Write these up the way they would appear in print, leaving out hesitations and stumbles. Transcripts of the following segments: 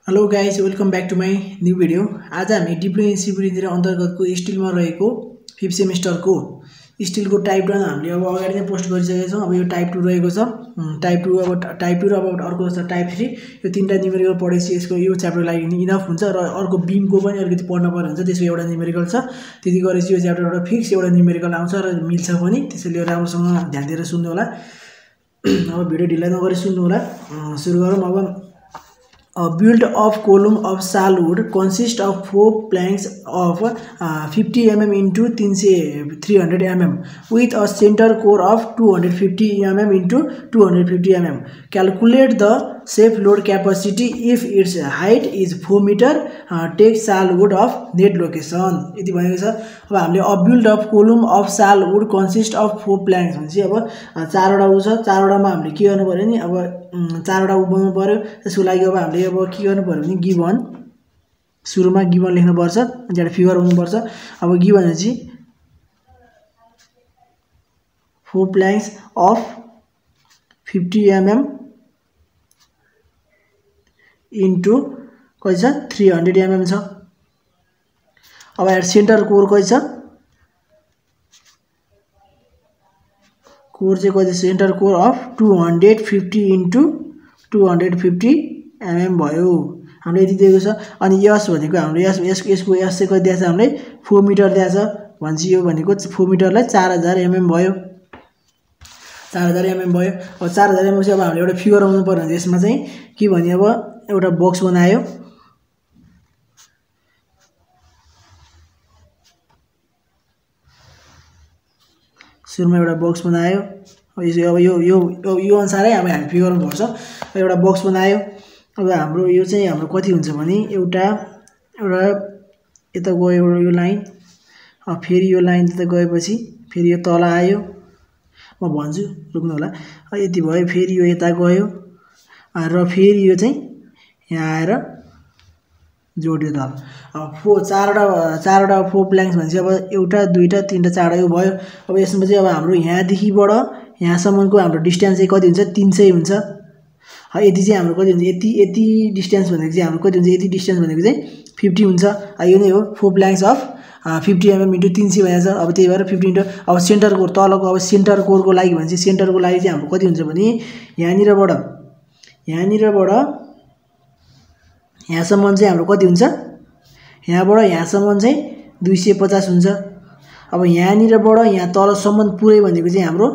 Hello guys welcome back to my new video. आज हामी diploma in civil engineer अन्तर्गतको स्टिलमा रहेको 5th सेमेस्टरको स्टिलको टाइप 1 हामीले अब अगाडि नै पोस्ट गरिसकेका छौँ। अब यो टाइप 2 रहेको छ। टाइप 2 र अब अर्को छ टाइप 3। यो तीनटा न्युमेरिकल पढेपछि यसको यो च्याप्टर लागि इनफ हुन्छ र अर्को बीमको पनि अलिकति पढ्न पर्ने हुन्छ। त्यसको एउटा न्युमेरिकल छ, त्यति गरेपछि यो च्याप्टरबाट फिक्स एउटा न्युमेरिकल आउँछ र मिल्छ पनि। त्यसैले राम्रोसँग ध्यान दिएर सुन्नु होला। अब भिडियो ढिला नगरी सुन्नु होला। सुरु गरौँ। अब A build of column of salwood consists of 4 planks of 50 mm into 300 mm with a center core of 250 mm into 250 mm. Calculate the safe load capacity if its height is 4 meter. Take salwood of net location. यति भनेको छ। अब हामीले a build of column of salwood consists of 4 planks भनेपछि अब चारवटा उ छ। चारवटामा हामीले के गर्नु पर्यो नि, अब चारवटा उ बनाउनु पर्यो। त्यसको लागि अब हामीले अब के गर्नु पर्यो भने गिवन सुरुमा गिवन लेख्नु पर्छ, एउटा फिगर हुनु पर्छ। अब गिवन भनेपछि 4 planks of 50 mm into कति छ 300 mm छ। अब यहाँ सेन्टर कोर कति छ, कोर चाहिँ कति, centre core of 250 into 250 mm भयो। हामीले यति दिएको छ। अनि यस भनेको हाम्रो यसको यस चाहिँ कति दिएको छ, हामीले 4 मिटर दिएको छ भनेपछि यो भनेको 4 मिटरलाई 4000 mm भयो। 4000 mm भयो। अब 4000 mm पछि अब हामीले एउटा फिगर आउनु पर्यो। यसमा चाहिँ के भने अब एउटा बक्स बनायो। सुरुमा एउटा बक्स बनायो। अब यो अनुसारै अब हामी फिगर गर्नुपर्छ। एउटा बक्स बनायो। अब हाम्रो यो चाहिँ हाम्रो कति हुन्छ भने एउटा यता गयो यो लाइन, फेरि यो लाइन त्यता गएपछि फेरि यो तल आयो। म भन्छु रुक्नु होला। यति भयो, फेरि यो यता गयो र फेरि यो चाहिँ यहाँ आएर जोड्यो तल। अब चारवटा 4 प्ल्याङ्क्स भनेपछि अब एउटा दुईटा तीनटा चारवटा यो भयो। अब यसमा चाहिँ अब हाम्रो यहाँदेखिबाट यहाँसम्मको हाम्रो डिस्टेन्स चाहिँ कति हुन्छ, 300 हुन्छ। यति चाहिँ हाम्रो कति हुन्छ, यति डिस्टेन्स भनेको चाहिँ हाम्रो कति हुन्छ, यति डिस्टेन्स भनेको चाहिँ 50 हुन्छ। यो नै हो 4 प्ल्याङ्क्स अफ 50 mm into 300 भनेको छ। अब त्यही भएर 50 into अब सेन्टर कोर तलको, अब सेन्टर कोरको लागि भनेपछि सेन्टरको लागि चाहिँ हाम्रो कति हुन्छ भने यहाँनिरबाट यहाँसम्म चाहिँ हाम्रो कति हुन्छ, यहाँबाट यहाँसम्म चाहिँ 250 हुन्छ। अब यहाँनिरबाट यहाँ तलसम्म पुरै भनेको चाहिँ हाम्रो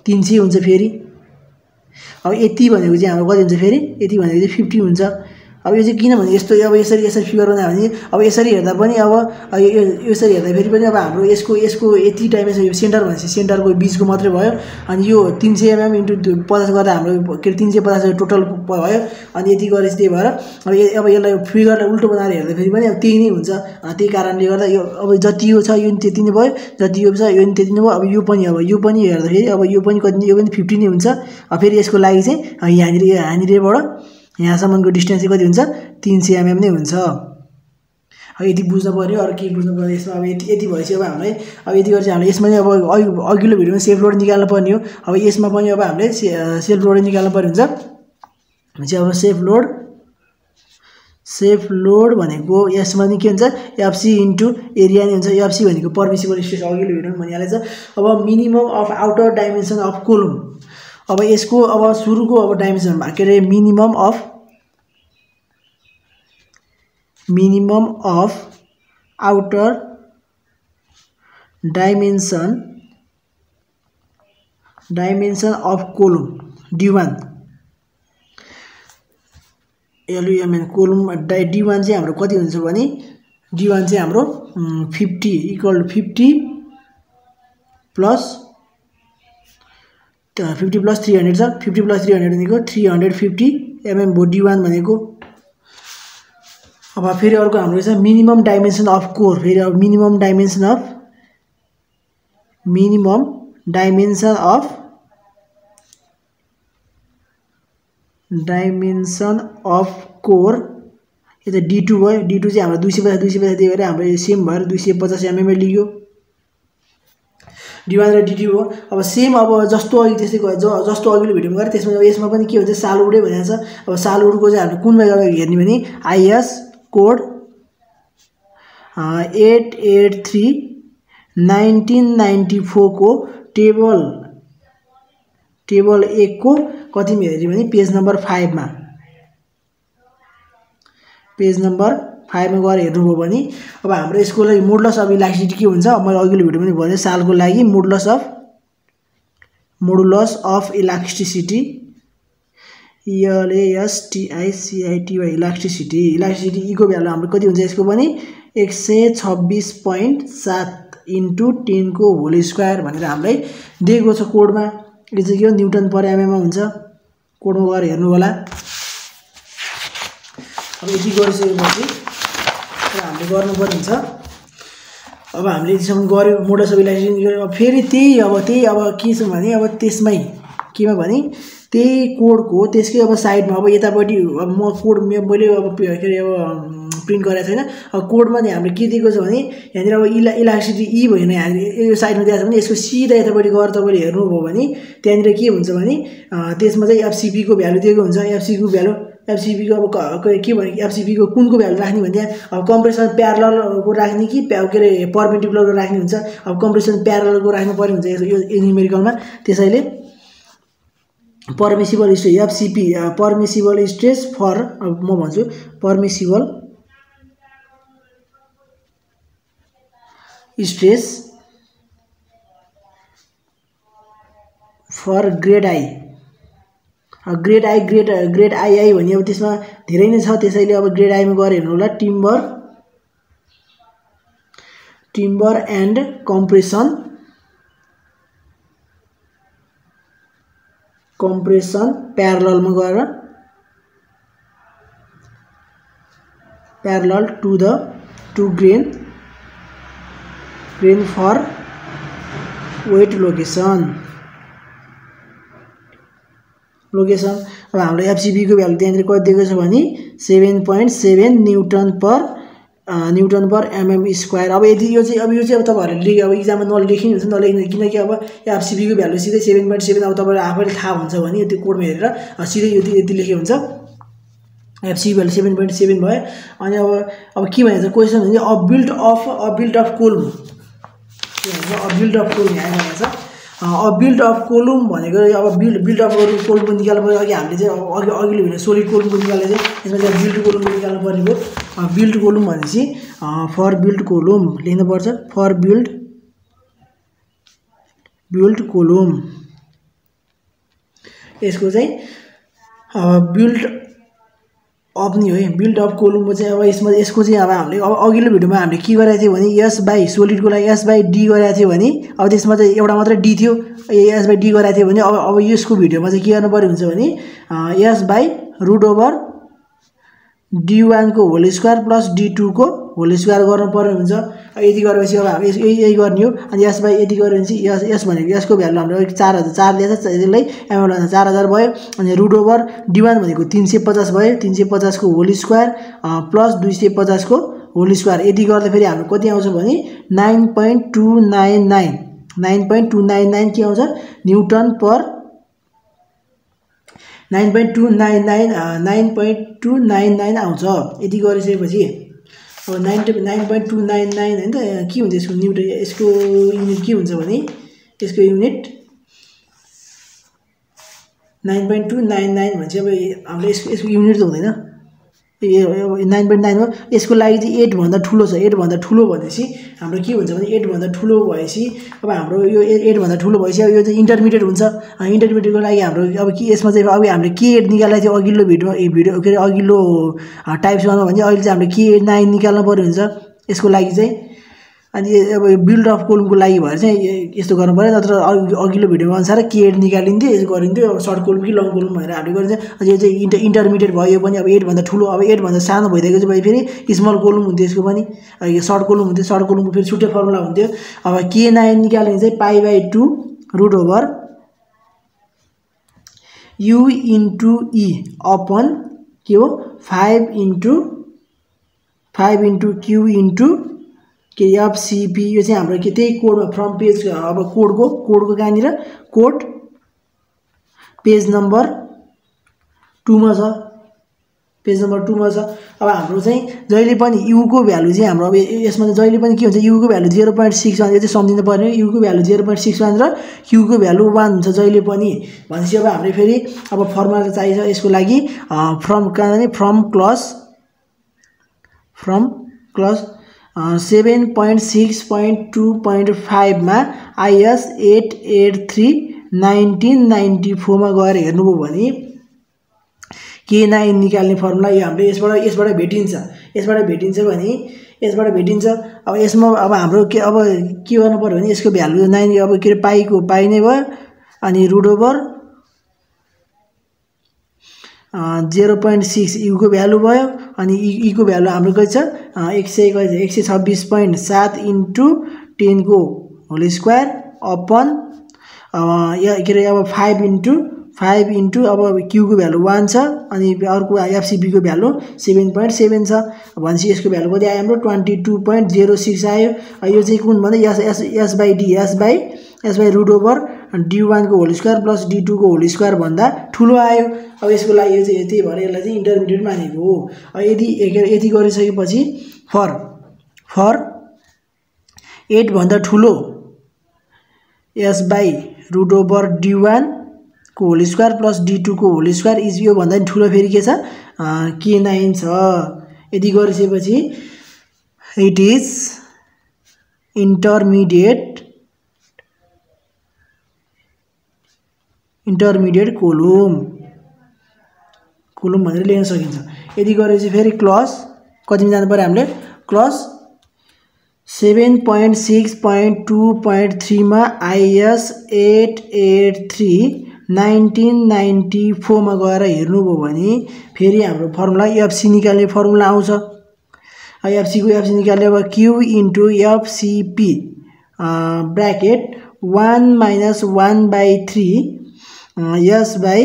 300 हुन्छ। फेरि अब यति भनेको चाहिँ हाम्रो कति हुन्छ, फेरि यति भनेको चाहिँ 50 हुन्छ। अब यो चाहिँ किनभने यस्तो अब यसरी फिगर बनायो भने अब यसरी हेर्दा पनि अब यसरी हेर्दा फेरि पनि अब हाम्रो यसको यति डाइमेन्सन, यो सेन्टर भनेपछि सेन्टरको बिचको मात्रै भयो। अनि यो 300 mm into 50 गर्दा हाम्रो के 350 टोटल भयो। अनि यति गरेपछि त्यही भएर अब यसलाई फिगरलाई उल्टो बनाएर हेर्दा फेरि पनि अब त्यही नै हुन्छ। त्यही कारणले गर्दा यो अब जति यो छ यो त्यति नै भयो, जति यो छ यो त्यति नै भयो। अब यो पनि हेर्दाखेरि अब यो पनि कति, यो पनि 50 नै हुन्छ। फेरि यसको लागि चाहिँ यहाँनिरबाट यहाँसम्मको डिस्टेन्स चाहिँ कति हुन्छ, 300 mm नै हुन्छ। यति बुझ्नु पऱ्यो। अरू के बुझ्नु पऱ्यो यसमा, अब यति भएपछि अब हामीलाई अब यति गरेर हामीले यसमा चाहिँ अब अघिल्लो भिडियोमा सेफ लोड निकाल्नु पर्ने हो। अब यसमा पनि अब हामीले सेल्फ लोड निकाल्नु पर्ने हुन्छ। चाहिँ अब सेफ लोड भनेको यसमा नि के हुन्छ, एफसी इन्टु एरिया नै हुन्छ। एफसी भनेको पर्मिसिबल स्ट्रेस, अघिल्लो भिडियोमा भनिहालेछ। अब minimum of outer dimension of column, अब यसको अब सुरुको अब डाइमेन्सन के अरे minimum of outer dimension of column D1 LUMN column D1 चाहिँ हाम्रो कति हुन्छ भने D1 चाहिँ हाम्रो 50 इक्वल टु 50 प्लस 300 छ। 50 प्लस 300 भनेको 350 mm भयो D1 भनेको। अब फेरि अर्को हाम्रो छ मिनिमम डाइमेन्सन अफ कोर। फेरि अब मिनिमम डाइमेन्सन अफ कोर यो त D2 भयो। D2 चाहिँ हाम्रो 250 त्यही भएर हाम्रो सेम भएर 250 mm लियो। D1 र D2 हो। अब सेम अब जस्तो अघि त्यसै जस्तो अघिल्लो भिडियोमा गरे त्यसमा यसमा पनि के हुन्छ सालउडै भनेको छ। अब सालउडको चाहिँ हामीले कुनमा गएर हेर्ने भने IS कोड 883/1994 को टेबल 1 को कतिमा हेर्ने भने पेज नम्बर 5 मा गएर हेर्नुभयो भने अब हाम्रो यसको लागि मोडुलस अफ इलास्टिसिटी के हुन्छ मैले अघिल्लो भिडियोमा पनि भने सालको लागि modulus of elasticity elasticity E को भ्यालु हाम्रो कति हुन्छ यसको पनि 126.7 × 10 को होल स्क्वायर भनेर हामीलाई दिएको छ कोडमा। यो चाहिँ के हो न्युटन पर एमएम मा हुन्छ। कोडमा गएर हेर्नु होला। अब यति गरिसकेपछि हामीले गर्नुपर्ने हुन्छ। अब हामीले यतिसम्म गऱ्यो मोडुलस अफ इलास्टिसिटी गऱ्यो। फेरि त्यही अब के छ भने अब त्यसमै केमा भने त्यही कोडको त्यसकै अब साइडमा अब यतापट्टि अब म कोड मैले अब के अरे अब प्रिन्ट गरेको छैन। अब कोडमा चाहिँ हामीले के दिएको छ भने यहाँनिर अब इलास्टिसिटी E भएन यो साइडमा दिएको छ भने यसको सिधा यतापट्टि गएर तपाईँले हेर्नुभयो भने त्यहाँनिर के हुन्छ भने त्यसमा चाहिँ FCP को भ्यालु दिएको हुन्छ। FCP को भ्यालु FCP को अब के भने FCP को कुनको भ्यालु राख्ने भने त्यहाँ अब कम्प्रेसन प्यारललको राख्ने कि के अरे परपेन्डिकुलरको राख्ने हुन्छ। अब कम्प्रेसन प्यारललको राख्नु पर्ने हुन्छ यो न्युमेरिकलमा। त्यसैले permissible stress FCP permissible stress for अब म भन्छु permissible stress for grade I grade II भने अब त्यसमा धेरै नै छ। त्यसैले अब ग्रेड I मा गएर हेर्नु होला टिम्बर एन्ड कम्प्रेसन प्यारललमा गएर parallel to grain for wet location. अब हाम्रो FCP को भ्यालु त्यहाँनिर कति दिएको छ भने 7.7 न्युटन पर mm स्क्वायर। अब यदि यो चाहिँ अब तपाईँहरूले अब इक्जाममा नलेख्नु हुन्छ नलेख्नु किनकि अब FCP को भ्यालु सिधै 7.7 अब तपाईँलाई आफैले थाहा हुन्छ भने त्यो कोडमा हेरेर सिधै यति लेखे हुन्छ। FCP भ्यालु 7.7 भयो। अनि अब के भन्छ क्वेसन भने अ build of column build of column भनेको अब बिल्ड अफ कोलमको निकाल्नु पर्यो। अघि हामीले चाहिँ अघिल्लो भिडियो सोलिड कोलमको निकालेको चाहिँ यसमा चाहिँ बिल्ड कोलमको निकाल्नु पर्ने भयो। बिल्ड कोलम भनेपछि फर बिल्ड कोलम लेख्नुपर्छ फर बिल्ड कोलम। यसको चाहिँ बिल्ड अफ नि हो बिल्ड अफ कोलमको चाहिँ अब यसको चाहिँ अब हामीले अब अघिल्लो भिडियोमा हामीले के गरेको थियो भने सोलिडको लागि S/D गरेको थियो भने अब त्यसमा चाहिँ एउटा मात्रै D थियो S/D गरेको थियो भने अब यसको भिडियोमा चाहिँ के गर्नु पर्यो हुन्छ भने S/√D1 को होल स्क्वायर प्लस D2 को होल स्क्वायर गर्नु पर्ने हुन्छ। यति गरेपछि अब हामी यही गर्ने हो। अनि यति गऱ्यो भने चाहिँ यस भनेको यसको भ्यालु हाम्रो 4000 दिएको छ। यसलाई एमएल 4000 भयो। अनि √D1 भनेको 350 भयो। 350 को होल स्क्वायर प्लस 250 को होल स्क्वायर यति गर्दा फेरि हाम्रो कति आउँछ भने 9.299 के आउँछ न्युटन पर 9.299 आउँछ। यति गरिसकेपछि अब 9.299 हैन त के हुन्छ यसको न्युटन यसको युनिट के हुन्छ भने यसको युनिट 9.299 भन्छ। अब हामीले यसको युनिट त हुँदैन 9.9 हो। यसको लागि चाहिँ 8 भन्दा ठुलो छ। 8 भन्दा ठुलो भनेपछि हाम्रो के हुन्छ भने 8 भन्दा ठुलो भएपछि अब हाम्रो यो 8 भन्दा ठुलो भएपछि अब यो चाहिँ इन्टरमिडिएट हुन्छ। इन्टरमिडिएटको लागि हाम्रो अब के यसमा चाहिँ अब हामीले के8 निकालेको थियो अघिल्लो भिडियो के अरे अघिल्लो टाइप्स गर्नु भने अहिले चाहिँ हामीले के9 निकाल्नु पर्यो हुन्छ यसको लागि चाहिँ। अनि अब बिल्ड अफ कोलमको लागि भएर चाहिँ यस्तो गर्नु पर्यो। नत्र अघिल्लो भिडियोमा अनुसार के8 निकालिन्थ्यो यसो गरिन्थ्यो अब सर्ट कोलम कि लङ कोलम भनेर हामीले गरिन्छ। यो चाहिँ इन्टरमिडिएट भयो पनि अब 8 भन्दा ठुलो अब 8 भन्दा सानो भइदिएको चाहिँ फेरि स्मल कोलम हुन्थ्यो यसको पनि सर्ट कोलम हुन्थ्यो। सर्ट कोलमको फेरि छुट्टै फर्मुला हुन्थ्यो। अब के9 निकाल्यो भने चाहिँ π/2 √U * E अपन के हो 5 * Q * के एफसीपी यो चाहिँ हाम्रो के त्यही कोडमा फ्रम पेज अब कोडको कहाँनिर कोड पेज नम्बर 2 मा छ पेज नम्बर 2 मा छ। अब हाम्रो चाहिँ जहिले पनि u को भ्यालु चाहिँ हाम्रो अब यसमा जहिले पनि के हुन्छ u को भ्यालु 0.6 भनेर चाहिँ सम्झिनु पर्ने u को भ्यालु 0.6 भनेर q को भ्यालु 1 हुन्छ जहिले पनि भनेपछि अब हामीले फेरि अब फर्मुला चाहिन्छ यसको लागि फ्रम कहाँ जाने फ्रम क्लस 7.6.2.5 मा IS 883 1994 मा गएर हेर्नुभयो भने K9 निकाल्ने फर्मुला यो हामीले यसबाट भेटिन्छ भने यसबाट भेटिन्छ। अब यसमा अब हाम्रो के गर्नु पर्यो भने यसको भ्यालु 9 अब के पाइको पाइ नै भयो अनि रुट ओभर 0.6 u को भ्यालु भयो अनि e को भ्यालु हाम्रो कति छ 126.7 इन्टु 10 को होल स्क्वायर अपन के रे अब 5 इन्टु अब q को भ्यालु 1 छ अनि अर्को fcb को भ्यालु 7.7 छ भनेपछि यसको भ्यालु कति आयो हाम्रो 22.06 आयो। यो चाहिँ कुन भन्दा s by root over d1 को होल स्क्वायर प्लस d2 को होल स्क्वायर भन्दा ठुलो आयो। अब यसको लागि यो चाहिँ यति भएर यसलाई चाहिँ इन्टरमिडिएट मानेको हो। अब यति गरिसकेपछि फर 8 भन्दा ठुलो s by root over d1 को होल स्क्वायर प्लस d2 को होल स्क्वायर इज यो भन्दा ठुलो फेरि के छ k9 छ। यति गरिसकेपछि इट इज इन्टरमिडिएट कोलुम भनेर लेख्न सकिन्छ। यदि गरेपछि फेरि क्लस कतिमा जानु पर्यो हामीले क्लस 7.6.2.3 मा IS 883 1994 मा गएर हेर्नुभयो भने फेरि हाम्रो फर्मुला FC निकाल्ने फर्मुला आउँछ। FC निकाल्ने अब Q into FCP bracket 1 - 1/3 S by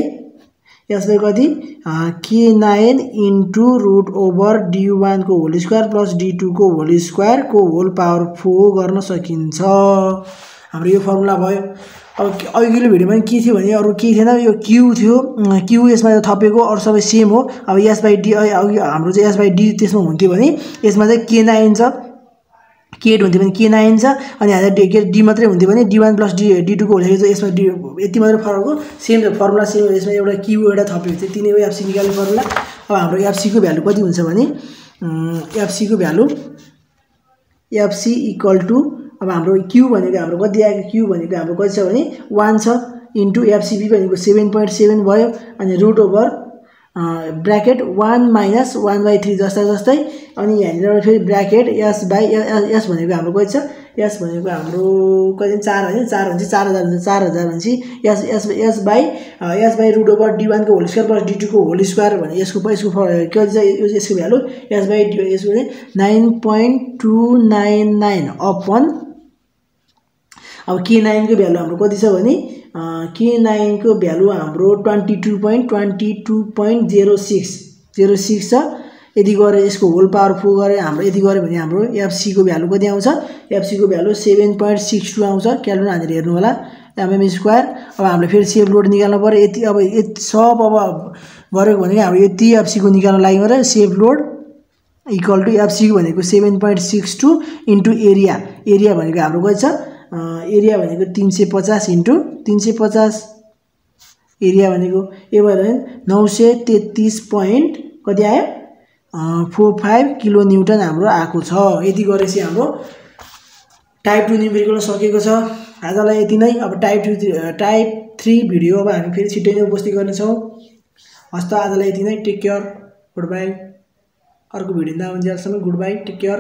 कति K9 into root over d1 को होल स्क्वायर प्लस d2 को होल स्क्वायर को होल पावर 4 गर्न सकिन्छ। हाम्रो यो फर्मुला भयो। अब अघिल्लो भिडियोमा के थियो भने अरु के थिएन यो q थियो q यसमा थपेको अरु सबै सेम हो। अब s by d हाम्रो चाहिँ s by d त्यसमा हुन्थ्यो भने यसमा चाहिँ k9 छ k8 हुन्थ्यो भने k9 छ अनि यहाँ d मात्रै हुन्थ्यो भने d1 प्लस d2 को होल चाहिँ यसमा यति मात्र फरक हो। सेम फर्मुला सेम यसमा एउटा q एउटा थपेको थियो तिनै हो fc निकाल्ने फर्मुला। अब हाम्रो fc को भ्यालु कति हुन्छ भने fc को भ्यालु fc इक्वल टु अब हाम्रो q भनेको हाम्रो कति आएको q भनेको हाम्रो कति छ भने 1 छ इन्टु fcb भनेको 7.7 भयो अनि रुट ओभर ब्र्याकेट 1 - 1/3 जस्तै अनि यहाँनिर फेरि ब्र्याकेट s भनेको हाम्रो कति छ s भनेको हाम्रो कति 4 हैन 4 हुन्छ 4000 हुन्छ 4000 हुन्छ s by root over d1 को होल स्क्वायर प्लस d2 को होल स्क्वायर भने यसको कति छ यसको भ्यालु s by यसको 9.299 अपन अब k9 को भ्यालु हाम्रो कति छ भने k9 को भ्यालु हाम्रो 22.06 छ। यदि गरे यसको होल पावर 4 गरे हाम्रो यदि गरे भने हाम्रो fc को भ्यालु कति आउँछ fc को भ्यालु 7.62 आउँछ। क्याल्कुलेटर हानेर हेर्नु होला mm स्क्वायर। अब हामीले फेरि सेभ लोड निकाल्नु पर्यो यति अब यति सब अब गरेको भनेको हाम्रो यति fc को निकाल्न लागि गरे safe load equal to fc को भनेको 7.62 इन्टु एरिया भनेको हाम्रो कति छ एरिया भनेको 350 इन्टु 350 एरिया भनेको ए भएर 933 पॉइन्ट कति आयो 45 किलो न्यूटन हाम्रो आएको छ। यति गरेपछि हाम्रो टाइप 2 न्युमेरिकल सकेको छ। आजलाई यति नै। अब टाइप 3 भिडियो अब हामी फेरि छिट्टै नै उपस्थित गर्ने छौं। हस्त आजलाई यति नै। Take care goodbye. अर्को भिडियो नआउन्जेलसम्म गुड बाइ टेक केयर।